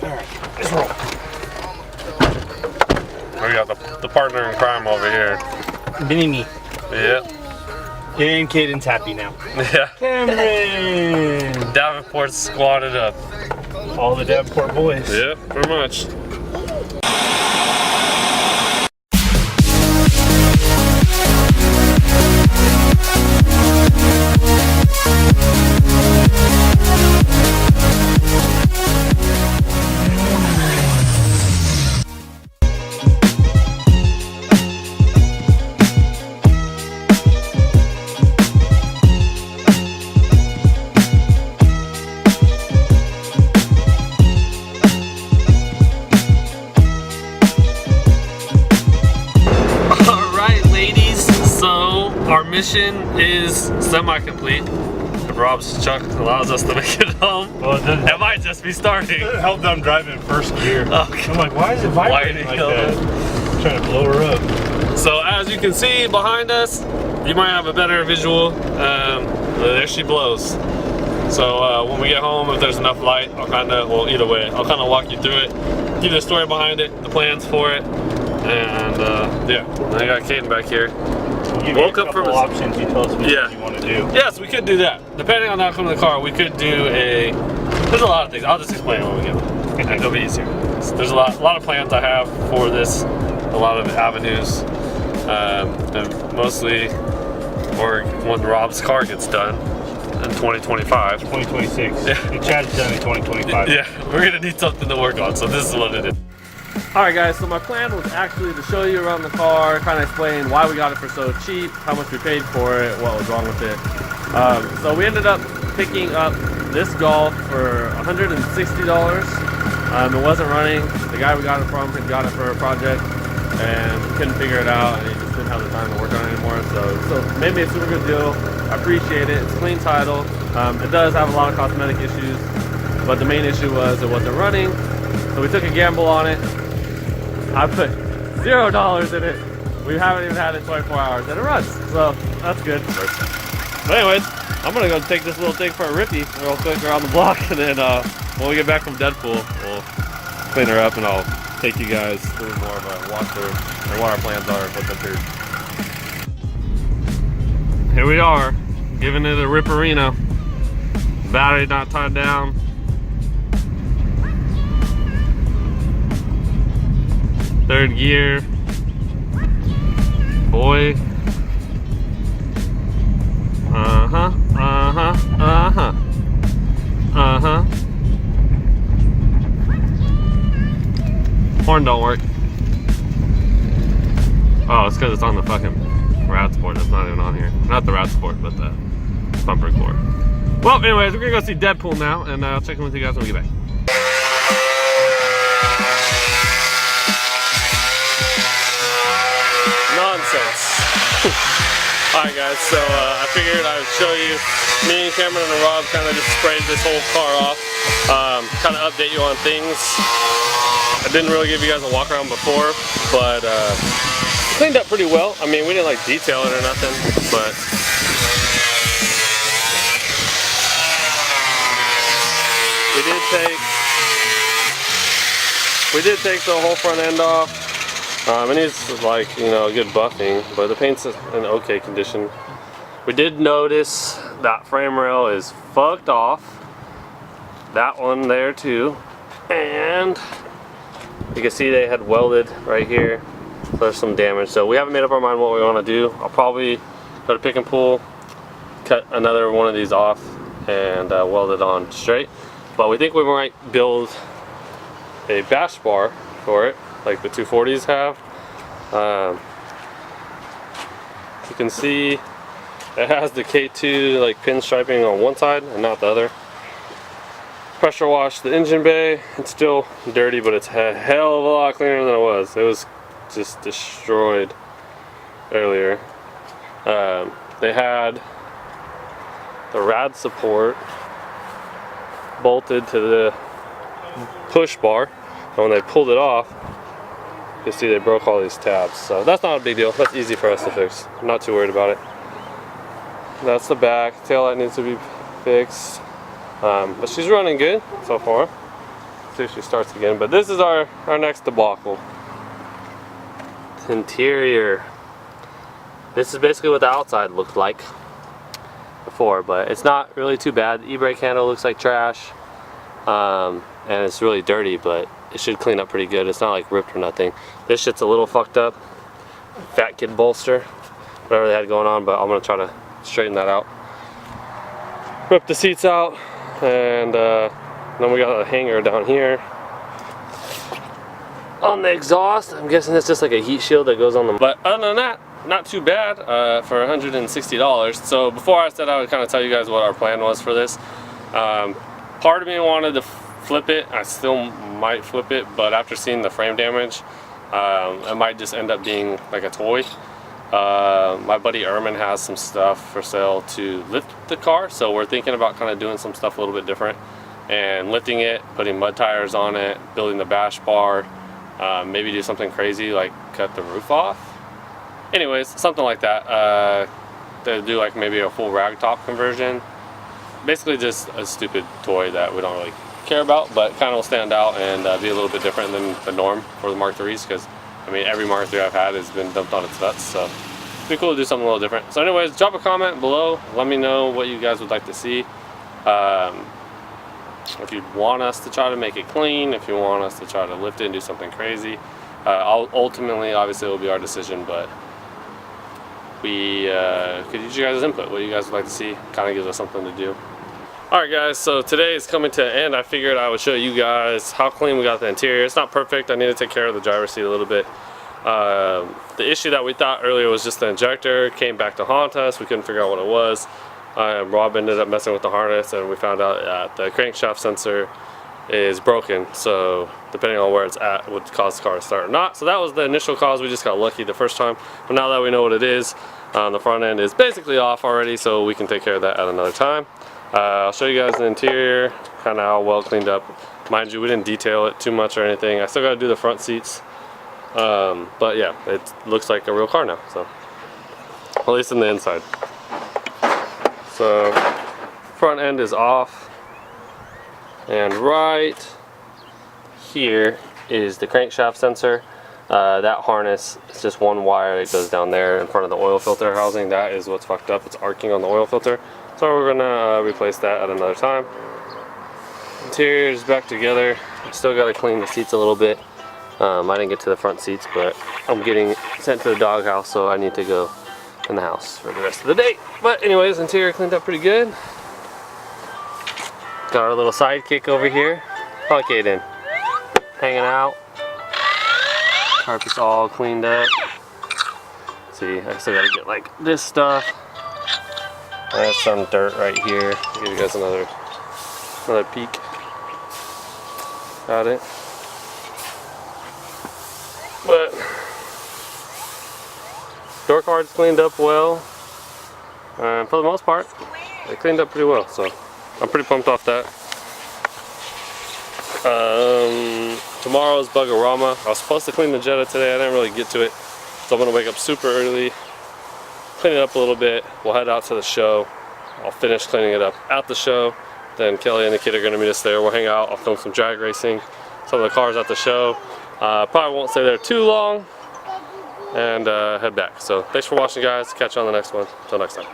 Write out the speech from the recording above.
Alright, let's roll. We got the partner in crime over here. Mini me. Yep. And Caden's happy now. Yeah. Cameron! Davenport's squatted up. All the Davenport boys. Yep, pretty much. Our mission is semi-complete. If Rob's truck allows us to make it home, well, it might just be starting. It helped them drive in first gear. Oh, I'm like, why is it vibrating like that? I'm trying to blow her up. So as you can see behind us, you might have a better visual. There she blows. So when we get home, if there's enough light, I'll well, either way, I'll kind of walk you through it, give you the story behind it, the plans for it, and yeah. I got Caden back here. Woke up from options. You tell us what you want to do. Yes, we could do that. Depending on the outcome of the car, we could do there's a lot of things. I'll just explain it when we get home. It'll be easier. There's a lot of plans I have for this, a lot of avenues, and mostly or when Rob's car gets done in 2025. 2026. Yeah. Chad's done in 2025. Yeah, we're gonna need something to work on, so this is what it is. Alright guys, so my plan was actually to show you around the car, kind of explain why we got it for so cheap, how much we paid for it, what was wrong with it. So we ended up picking up this Golf for $160. It wasn't running. The guy we got it from had got it for a project and couldn't figure it out, and he just didn't have the time to work on it anymore. So it made me a super good deal. I appreciate it. It's clean title. It does have a lot of cosmetic issues, but the main issue was it wasn't running. So we took a gamble on it. I put $0 in it. We haven't even had it 24 hours and it runs, so that's good. But anyways, I'm gonna go take this little thing for a rippy real quick around the block, and then when we get back from Deadpool, we'll clean her up and I'll take you guys through more of a walkthrough and what our plans are with the Here we are, giving it a ripperino. Battery not tied down. Third gear, boy. Horn don't work. Oh, it's because it's on the fucking Rad Sport. It's not even on here. Not the Rad Sport, but the bumper core. Well, anyways, we're gonna go see Deadpool now, and I'll check in with you guys when we get back. Alright guys, so I figured I would show you, me and Cameron and Rob kind of just sprayed this whole car off, kind of update you on things. I didn't really give you guys a walk around before, but cleaned up pretty well. I mean, we didn't like detail it or nothing, but we did take the whole front end off. It needs, like, you know, good buffing, but the paint's in okay condition. We did notice that frame rail is fucked off. That one there too. And you can see they had welded right here. So there's some damage. So we haven't made up our mind what we want to do. I'll probably go to Pick and Pull, cut another one of these off, and weld it on straight. But we think we might build a bash bar for it, like the 240s have. You can see it has the K2 like pinstriping on one side and not the other. Pressure washed the engine bay. It's still dirty, but it's a hell of a lot cleaner than it was. It was just destroyed earlier. They had the rad support bolted to the push bar, and when they pulled it off, you see they broke all these tabs. So that's not a big deal. That's easy for us to fix. I'm not too worried about it. That's the back. Taillight needs to be fixed. But she's running good so far. See if she starts again. But this is our next debacle. Interior. This is basically what the outside looked like before, but it's not really too bad. The e-brake handle looks like trash, and it's really dirty, but it should clean up pretty good. It's not like ripped or nothing. This shit's a little fucked up. Fat kid bolster, whatever they had going on, but I'm gonna try to straighten that out. Rip the seats out, and then we got a hanger down here on the exhaust. I'm guessing it's just like a heat shield that goes on the. But other than that, not too bad for $160. So before I said I would kind of tell you guys what our plan was for this. Part of me wanted to flip it. I still might flip it, but after seeing the frame damage, it might just end up being like a toy. My buddy Erman has some stuff for sale to lift the car, so we're thinking about kind of doing some stuff a little bit different and lifting it, putting mud tires on it, building the bash bar, maybe do something crazy like cut the roof off. Anyways, something like that. To do like maybe a full rag top conversion. Basically just a stupid toy that we don't really care about, but kind of will stand out and be a little bit different than the norm for the Mark IIIs, because I mean every Mark III I've had has been dumped on its nuts, so it'd be cool to do something a little different. So anyways, drop a comment below, let me know what you guys would like to see. If you want us to try to make it clean, if you want us to try to lift it and do something crazy. Ultimately, obviously it will be our decision, but we could use you guys' input, what you guys would like to see. Kind of gives us something to do. Alright guys, so today is coming to an end. I figured I would show you guys how clean we got the interior. It's not perfect. I need to take care of the driver's seat a little bit. The issue that we thought earlier was just the injector. It came back to haunt us. We couldn't figure out what it was. Rob ended up messing with the harness, and we found out that the crankshaft sensor is broken. So depending on where it's at would cause the car to start or not. So that was the initial cause. We just got lucky the first time. But now that we know what it is, the front end is basically off already, so we can take care of that at another time. I'll show you guys the interior, kind of how well cleaned up. Mind you, we didn't detail it too much or anything. I still got to do the front seats. But yeah, it looks like a real car now, so at least in the inside. So front end is off, and right here is the crankshaft sensor. That harness is just one wire that goes down there in front of the oil filter housing. That is what's fucked up. It's arcing on the oil filter. So we're gonna replace that at another time. Interior is back together. Still gotta clean the seats a little bit. I didn't get to the front seats, but I'm getting sent to the doghouse, so I need to go in the house for the rest of the day. But anyways, interior cleaned up pretty good. Got our little sidekick over here. Huh, Kaden? Hanging out. Carpet's all cleaned up. See, I still gotta get like this stuff. There's some dirt right here. I'll give you guys another peek. Got it. But door card's cleaned up well. For the most part, they cleaned up pretty well. So I'm pretty pumped off that. Tomorrow's Bug-O-Rama. I was supposed to clean the Jetta today. I didn't really get to it, so I'm gonna wake up super early, clean it up a little bit. We'll head out to the show. I'll finish cleaning it up at the show. Then Kelly and the kid are gonna meet us there. We'll hang out. I'll film some drag racing, some of the cars at the show. Probably won't stay there too long, and head back. So thanks for watching, guys. Catch you on the next one. Until next time.